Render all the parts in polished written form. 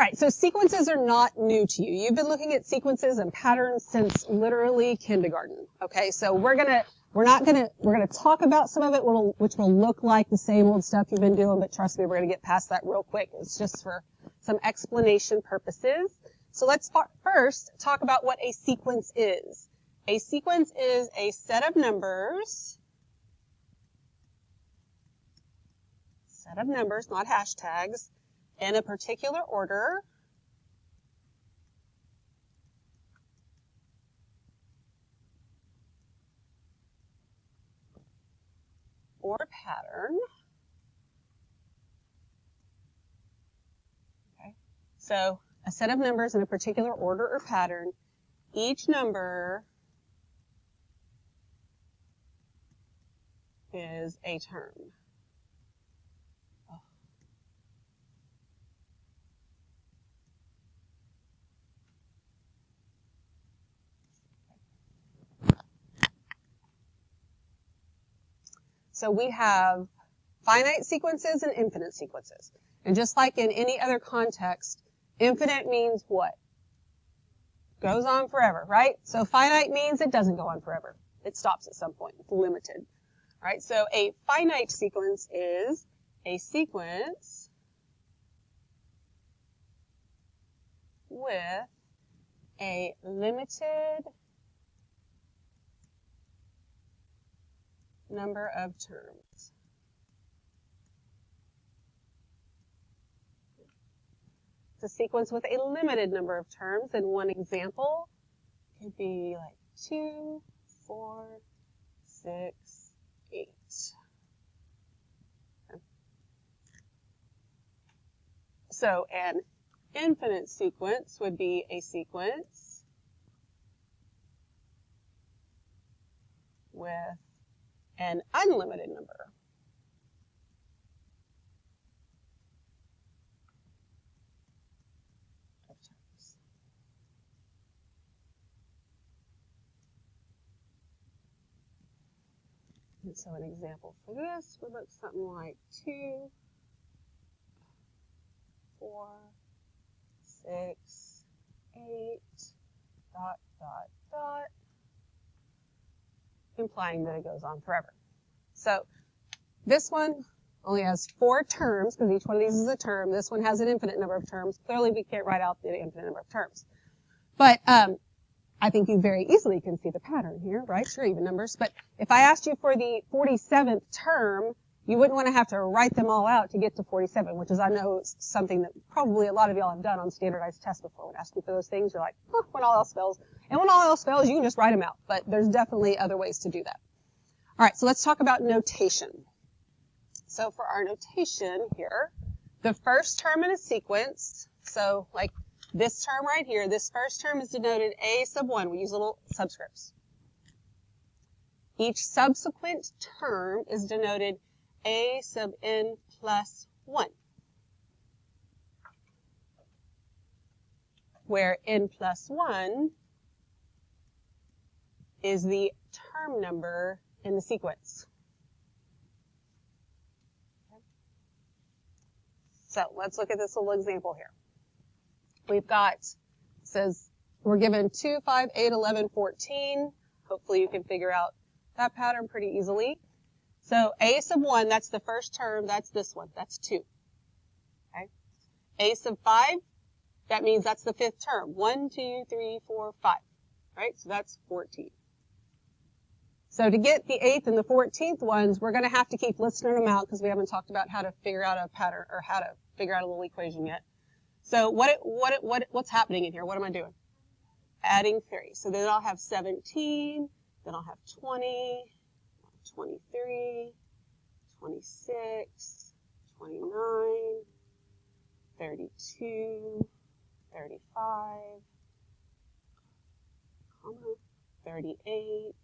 All right, so sequences are not new to you. You've been looking at sequences and patterns since literally kindergarten. Okay, so we're gonna talk about some of it, which will look like the same old stuff you've been doing, but trust me, we're gonna get past that real quick. It's just for some explanation purposes. So let's first talk about what a sequence is. A sequence is a set of numbers, not hashtags, in a particular order or pattern. Okay. So a set of numbers in a particular order or pattern. Each number is a term. So we have finite sequences and infinite sequences. And just like in any other context, infinite means what? Goes on forever, right? So finite means it doesn't go on forever. It stops at some point. It's limited. All right? So a finite sequence is a sequence with a limited number of terms. It's a sequence with a limited number of terms, and one example could be like 2, 4, 6, 8. Okay. So an infinite sequence would be a sequence with an unlimited number of terms. And so an example for this would look something like 2, 4, 6, 8, ... implying that it goes on forever. So this one only has 4 terms because each one of these is a term. This one has an infinite number of terms. Clearly, we can't write out the infinite number of terms. But I think you very easily can see the pattern here, right? Sure, even numbers. But if I asked you for the 47th term, you wouldn't want to have to write them all out to get to 47, which is, I know, something that probably a lot of y'all have done on standardized tests before. When I ask you for those things, you're like, oh, when all else fails. And when all else fails, you can just write them out. But there's definitely other ways to do that. All right, so let's talk about notation. So for our notation here, the first term in a sequence, so like this term right here, this first term is denoted A sub 1. We use little subscripts. Each subsequent term is denoted A sub n plus 1, where n plus 1 is the term number in the sequence. Okay. So let's look at this little example here. We've got, it says we're given 2, 5, 8, 11, 14. Hopefully you can figure out that pattern pretty easily. So A sub 1, that's the first term, that's this one, that's 2. Okay. A sub 5, that means that's the 5th term. 1, 2, 3, 4, 5. Right? So that's 14. So to get the 8th and the 14th ones, we're going to have to keep listing them out because we haven't talked about how to figure out a pattern or how to figure out a little equation yet. So what's happening in here? What am I doing? Adding 3. So then I'll have 17, then I'll have 20, 23, 26, 29, 32, 35, 38,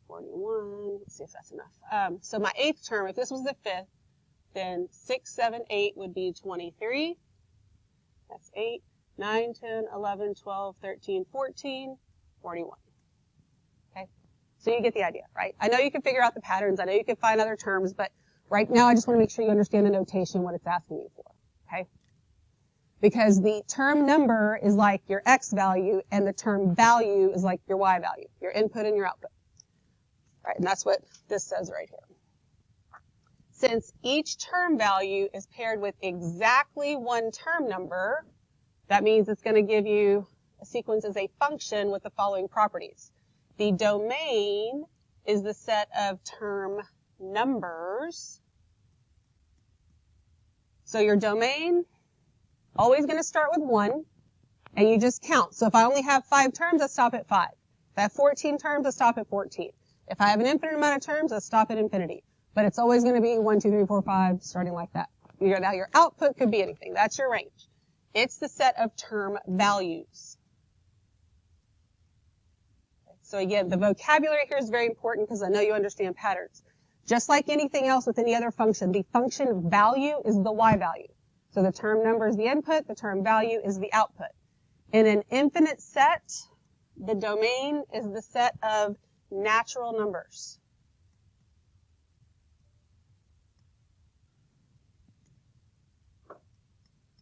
41. Let's see if that's enough. So my 8th term, if this was the 5th, then 6, 7, 8 would be 23. That's 8, 9, 10, 11, 12, 13, 14, 41. Okay? So you get the idea, right? I know you can figure out the patterns. I know you can find other terms, but right now I just want to make sure you understand the notation, what it's asking you for. Okay? because the term number is like your x value and the term value is like your y value, your input and your output. All right, and that's what this says right here. Since each term value is paired with exactly one term number, that means it's going to give you a sequence as a function with the following properties. The domain is the set of term numbers. So your domain, always going to start with 1, and you just count. So if I only have 5 terms, I stop at 5. If I have 14 terms, I stop at 14. If I have an infinite amount of terms, I stop at infinity. But it's always going to be 1, 2, 3, 4, 5, starting like that. Now your output could be anything. That's your range. It's the set of term values. So again, the vocabulary here is very important because I know you understand patterns. Just like anything else with any other function, the function value is the y value. So the term number is the input, the term value is the output. In an infinite set, the domain is the set of natural numbers.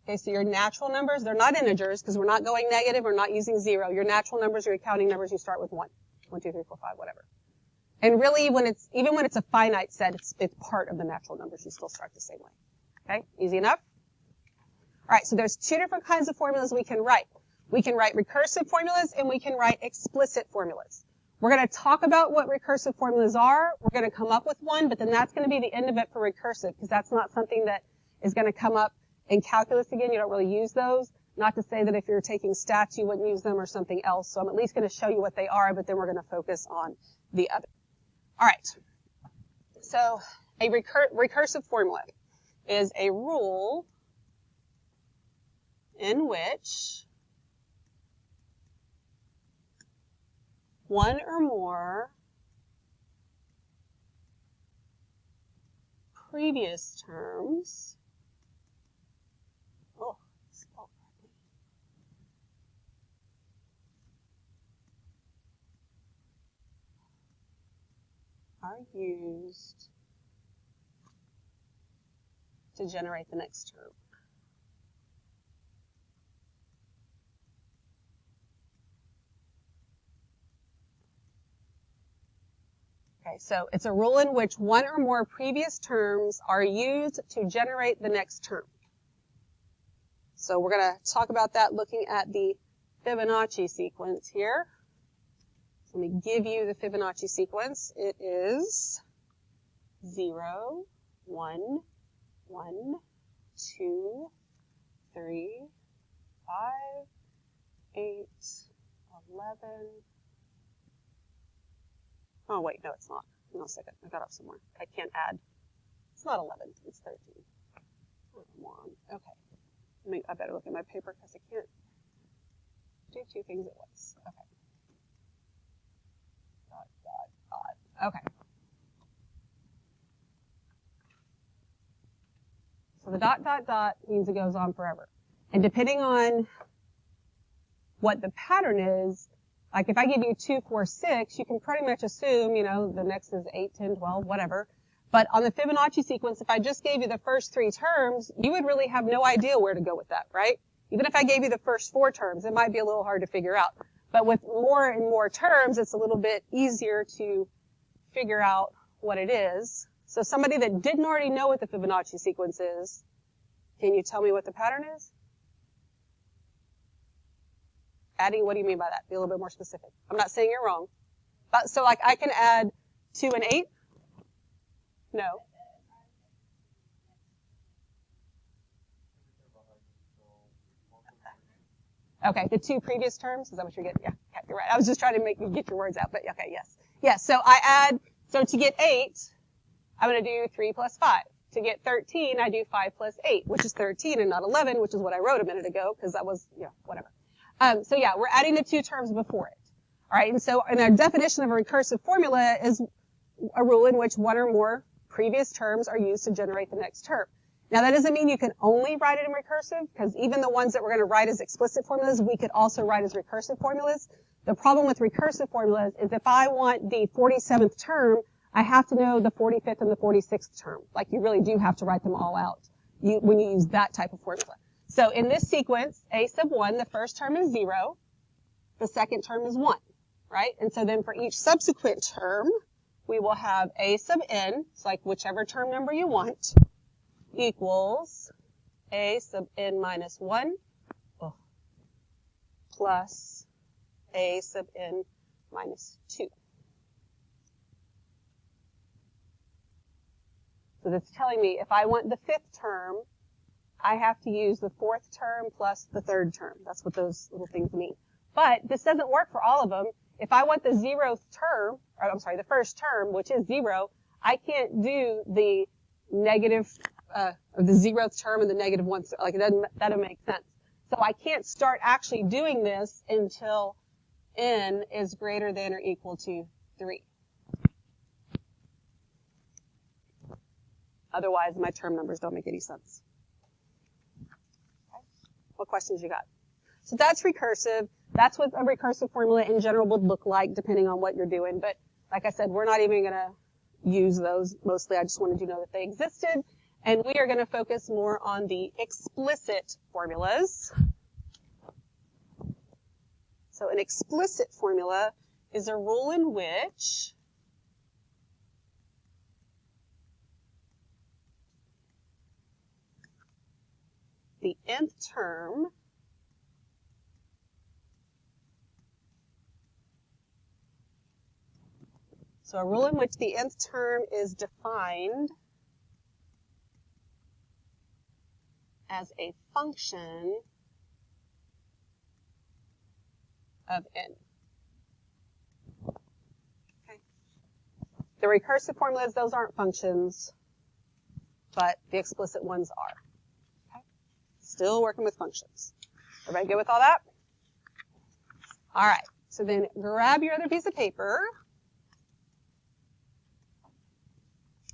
Okay, so your natural numbers, they're not integers because we're not going negative, we're not using 0. Your natural numbers are your counting numbers, you start with 1. 1, 2, 3, 4, 5, whatever. And really, even when it's a finite set, it's part of the natural numbers. You still start the same way. Okay, easy enough? All right, so there's 2 different kinds of formulas we can write. We can write recursive formulas and we can write explicit formulas. We're going to talk about what recursive formulas are. We're going to come up with one, but then that's going to be the end of it for recursive because that's not something that is going to come up in calculus again. You don't really use those. Not to say that if you're taking stats, you wouldn't use them or something else. So I'm at least going to show you what they are, but then we're going to focus on the other. All right. So a recursive formula is a rule in which one or more previous terms are used to generate the next term. Okay, so it's a rule in which one or more previous terms are used to generate the next term. So we're going to talk about that looking at the Fibonacci sequence here. Let me give you the Fibonacci sequence. It is 0, 1, 1, 2, 3, 5, 8, 11. Oh, wait, no, it's not. Hang on a second. I got off somewhere. I can't add. It's not 11. It's 13. Oh, come on. Okay. I better look at my paper because I can't do 2 things at once. Okay. Okay. So the ... means it goes on forever. And depending on what the pattern is, like if I give you 2, 4, 6, you can pretty much assume, the next is 8, 10, 12, whatever. But on the Fibonacci sequence, if I just gave you the first 3 terms, you would really have no idea where to go with that, right? Even if I gave you the first 4 terms, it might be a little hard to figure out. But with more and more terms, it's a little bit easier to figure out what it is. So somebody that didn't already know what the Fibonacci sequence is, can you tell me what the pattern is? Adding, what do you mean by that? Be a little bit more specific. I'm not saying you're wrong. But, so like I can add 2 and 8? No. Okay, the 2 previous terms, is that what you're getting? Yeah, okay, you're right. I was just trying to make you get your words out, but okay, yes. Yes, so so to get 8, I'm going to do 3 plus 5. To get 13, I do 5 plus 8, which is 13 and not 11, which is what I wrote a minute ago, because that was, whatever. So yeah, we're adding the 2 terms before it. All right, and so in our definition of a recursive formula is a rule in which one or more previous terms are used to generate the next term. Now, that doesn't mean you can only write it in recursive, because even the ones that we're going to write as explicit formulas, we could also write as recursive formulas. The problem with recursive formulas is if I want the 47th term, I have to know the 45th and the 46th term. Like, you really do have to write them all out when you use that type of formula. So in this sequence, a sub 1, the first term is 0, the second term is 1, right? And so then for each subsequent term, we will have a sub n, it's like whichever term number you want, equals a sub n minus 1 plus a sub n minus 2. So that's telling me if I want the fifth term, I have to use the fourth term plus the third term. That's what those little things mean. But this doesn't work for all of them. If I want the zeroth term, or I'm sorry, the first term, which is 0, I can't do the negative, the 0th term and the negative 1. Like that doesn't make sense. So I can't start actually doing this until n is greater than or equal to 3. Otherwise, my term numbers don't make any sense. Okay. What questions you got? So that's recursive. That's what a recursive formula in general would look like, depending on what you're doing. But like I said, we're not even going to use those. Mostly, I just wanted you to know that they existed. And we are going to focus more on the explicit formulas. So an explicit formula is a rule in which the nth term so a rule in which the nth term is defined as a function of n. Okay. The recursive formulas, those aren't functions, but the explicit ones are. Okay. Still working with functions. Everybody good with all that? All right. So then grab your other piece of paper.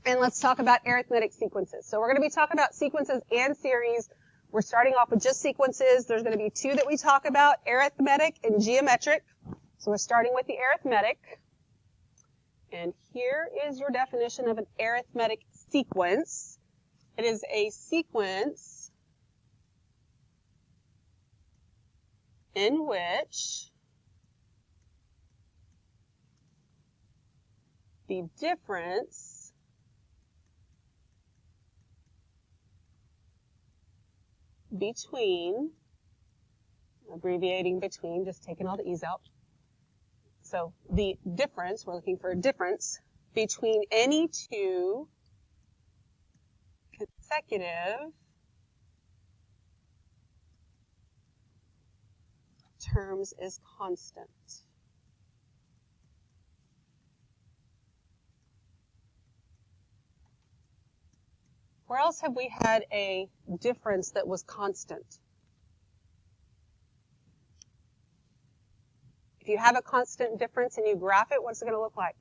And let's talk about arithmetic sequences. So we're going to be talking about sequences and series. We're starting off with just sequences. There's going to be two that we talk about, arithmetic and geometric. So we're starting with the arithmetic. And here is your definition of an arithmetic sequence. It is a sequence in which the difference between, abbreviating between, just taking all the e's out. So the difference, we're looking for a difference between any two consecutive terms is constant. Where else have we had a difference that was constant? If you have a constant difference and you graph it, what's it going to look like?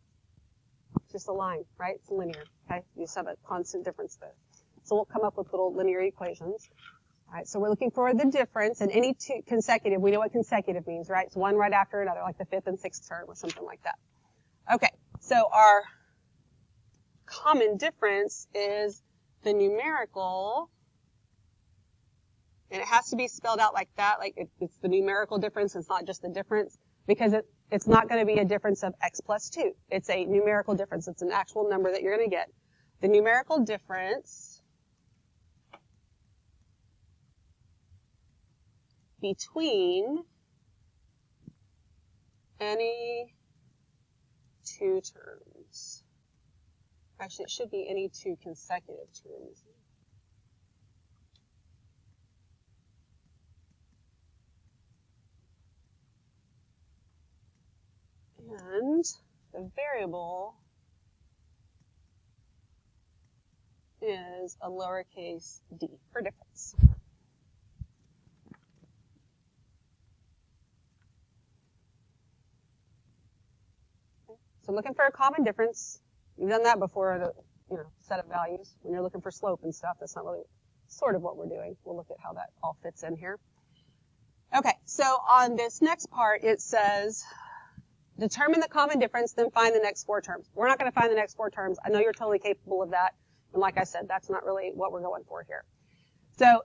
It's just a line, right? It's linear, okay? You just have a constant difference there. So we'll come up with little linear equations. All right, so we're looking for the difference, and any two consecutive, we know what consecutive means, right? It's one right after another, like the fifth and sixth term or something like that. Okay, so our common difference is the numerical, and it has to be spelled out like that, like it's the numerical difference, it's not just the difference, because it's not going to be a difference of x plus 2. It's a numerical difference. It's an actual number that you're going to get. The numerical difference between any two terms. Actually, it should be any two consecutive terms. And the variable is a lowercase d for difference. Okay. So looking for a common difference. You've done that before, the set of values. When you're looking for slope and stuff, that's not really sort of what we're doing. We'll look at how that all fits in here. Okay, so on this next part, it says, determine the common difference, then find the next four terms. We're not going to find the next four terms. I know you're totally capable of that. And like I said, that's not really what we're going for here. So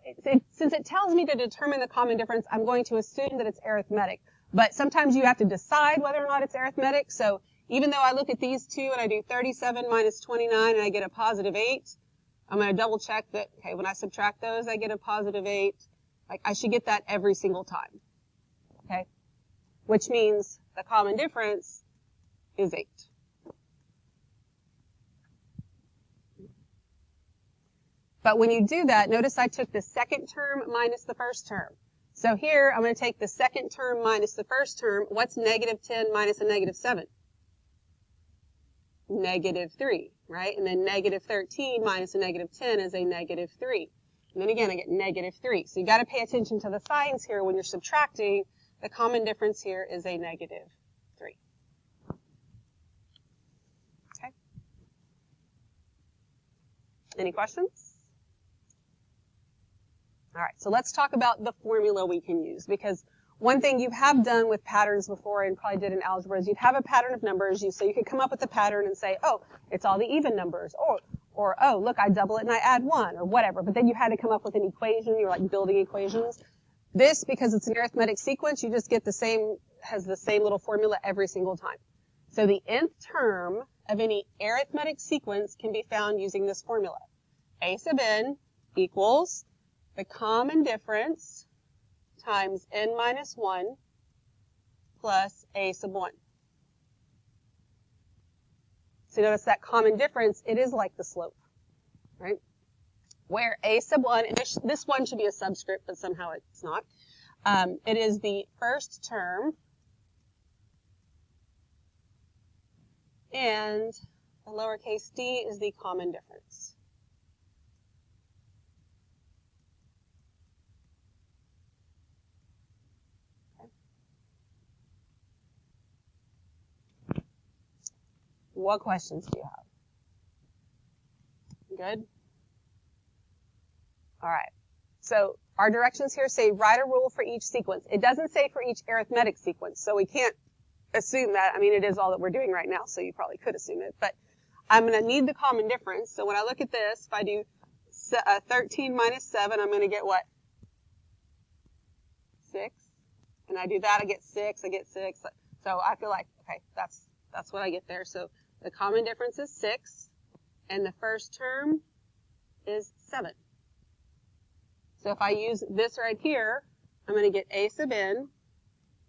since it tells me to determine the common difference, I'm going to assume that it's arithmetic. But sometimes you have to decide whether or not it's arithmetic. So even though I look at these two and I do 37 minus 29 and I get a positive 8, I'm going to double check that, okay, when I subtract those, I get a positive 8. Like, I should get that every single time. Okay? Which means the common difference is 8. But when you do that, notice I took the second term minus the first term. So here, I'm going to take the second term minus the first term. What's negative 10 minus a negative 7? Negative 3, right? And then negative 13 minus a negative 10 is a negative 3. And then again, I get negative 3. So you got to pay attention to the signs here when you're subtracting. The common difference here is a negative 3. Okay? Any questions? All right, so let's talk about the formula we can use, because one thing you have done with patterns before and probably did in algebra is you'd have a pattern of numbers, so you could come up with a pattern and say, oh, it's all the even numbers, or oh, look, I double it and I add 1, or whatever, but then you had to come up with an equation, you're like building equations. This, because it's an arithmetic sequence, you just get has the same little formula every single time. So the nth term of any arithmetic sequence can be found using this formula. A sub n equals the common difference times n minus 1 plus a sub 1. So notice that common difference, it is like the slope, right? Where a sub 1, and this one should be a subscript, but somehow it's not. It is the first term, and the lowercase d is the common difference. What questions do you have? Good? All right. So our directions here say write a rule for each sequence. It doesn't say for each arithmetic sequence, so we can't assume that. I mean, it is all that we're doing right now, so you probably could assume it. But I'm going to need the common difference. So when I look at this, if I do 13 minus 7, I'm going to get what? 6. And I do that, I get 6, I get 6. So I feel like, okay, that's what I get there. So the common difference is 6, and the first term is 7. So if I use this right here, I'm going to get a sub n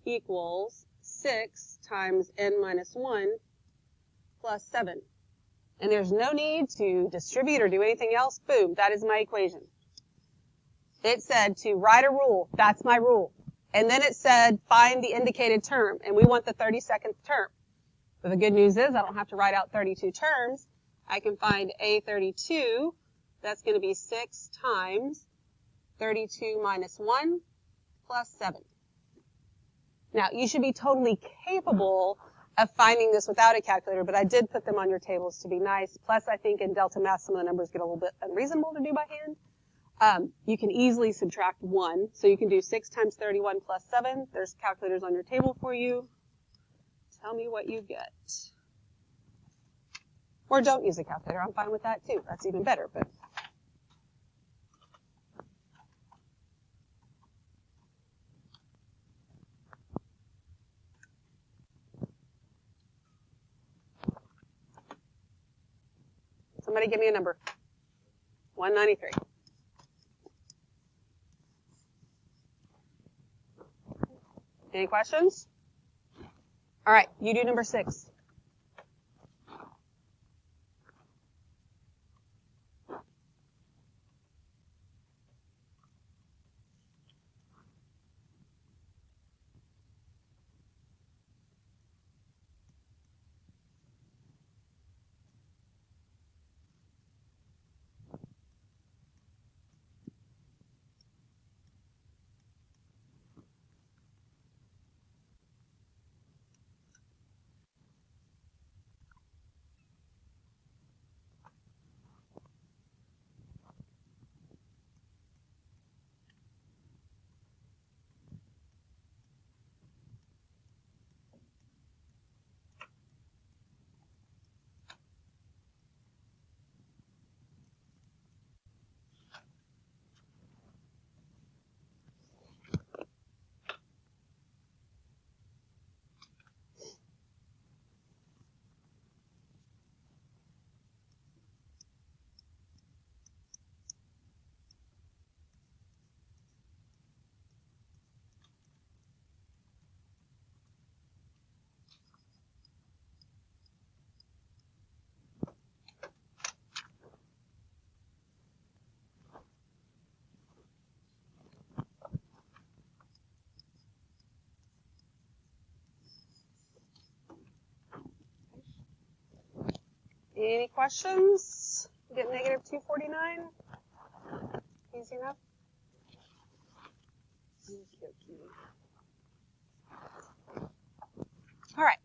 equals 6 times n minus 1 plus 7. And there's no need to distribute or do anything else. Boom, that is my equation. It said to write a rule. That's my rule. And then it said find the indicated term, and we want the 32nd term. But the good news is I don't have to write out 32 terms. I can find A32. That's going to be 6 times 32 minus 1 plus 7. Now, you should be totally capable of finding this without a calculator, but I did put them on your tables to be nice. Plus, I think in Delta Math, some of the numbers get a little bit unreasonable to do by hand. You can easily subtract 1. So you can do 6 times 31 plus 7. There's calculators on your table for you. Tell me what you get. Or don't use a calculator. I'm fine with that too. That's even better. But somebody give me a number. 193. Any questions? All right, you do number 6. Any questions? Get negative 249? Easy enough? All right.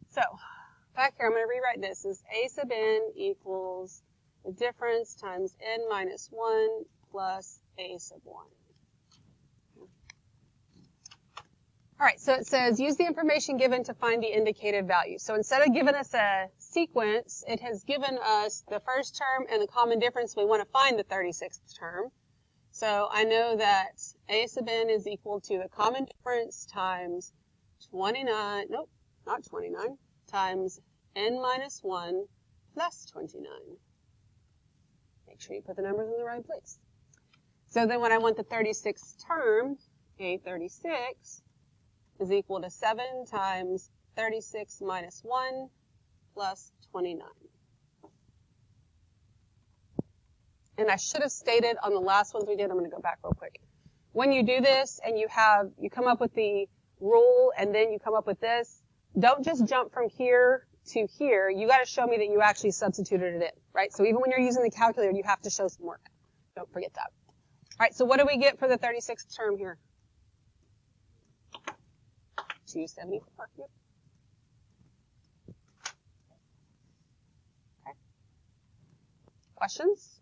So back here, I'm going to rewrite this as a sub n equals the difference times n minus 1 plus a sub 1. All right, so it says use the information given to find the indicated value. So instead of giving us a sequence, it has given us the first term and the common difference. We want to find the 36th term. So I know that a sub n is equal to the common difference times 29, nope, not 29, times n minus 1 plus 29. Make sure you put the numbers in the right place. So then when I want the 36th term, a 36 is equal to 7 times 36 minus 1 plus 29. And I should have stated on the last ones we did, I'm going to go back real quick. When you do this and you come up with the rule and then you come up with this, don't just jump from here to here. You got to show me that you actually substituted it in, right? So even when you're using the calculator, you have to show some work. Don't forget that. All right, so what do we get for the 36th term here? 274. Yep. Okay. Questions?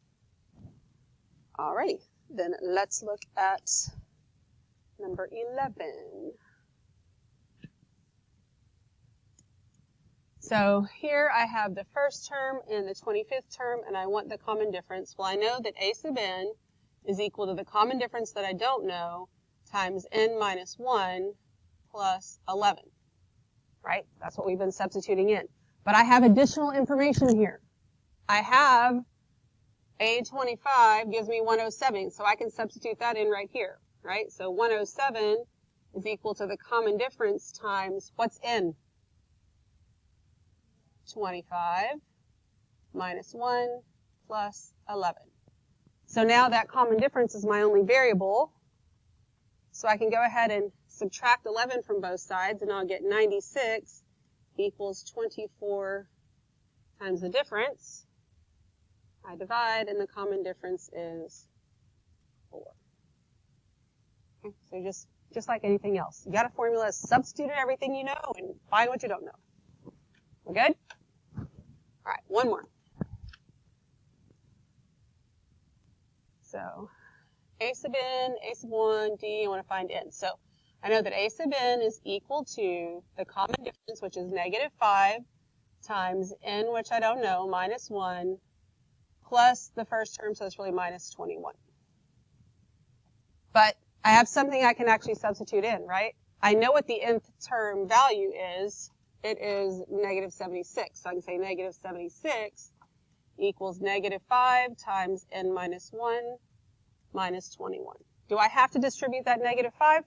All right, then let's look at number 11. So here I have the first term and the 25th term, and I want the common difference. Well, I know that a sub n is equal to the common difference that I don't know times n minus 1 plus 11, right? That's what we've been substituting in. But I have additional information here. I have A25 gives me 107, so I can substitute that in right here, right? So 107 is equal to the common difference times what's n? 25 minus 1 plus 11. So now that common difference is my only variable. So I can go ahead and subtract 11 from both sides, and I'll get 96 equals 24 times the difference. I divide, and the common difference is 4. Okay, so just like anything else. You got a formula, substitute in everything you know, and find what you don't know. We're good? All right, one more. So a sub n, a sub 1, d, I want to find n. So I know that a sub n is equal to the common difference, which is negative 5, times n, which I don't know, minus 1, plus the first term, so it's really minus 21. But I have something I can actually substitute in, right? I know what the nth term value is. It is negative 76. So I can say negative 76 equals negative 5 times n minus 1 minus 21. Do I have to distribute that negative 5?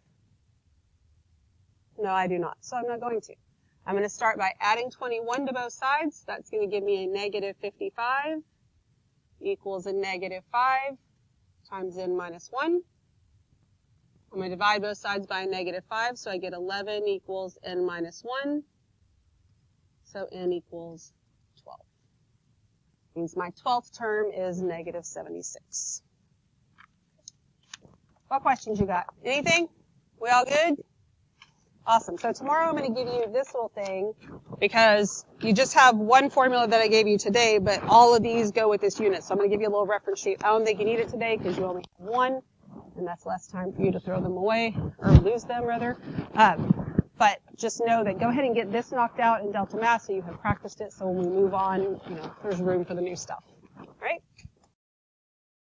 No, I do not. So I'm not going to. I'm going to start by adding 21 to both sides. That's going to give me a negative 55 equals a negative 5 times n minus 1. I'm going to divide both sides by a negative 5, so I get 11 equals n minus 1. So n equals 12. Means my 12th term is negative 76. What questions you got? Anything? We all good? Awesome. So tomorrow I'm going to give you this little thing because you just have one formula that I gave you today, but all of these go with this unit. So I'm going to give you a little reference sheet. I don't think you need it today because you only have one, and that's less time for you to throw them away, or lose them rather. But just know that go ahead and get this knocked out in Delta Math so you have practiced it, so when we move on, there's room for the new stuff.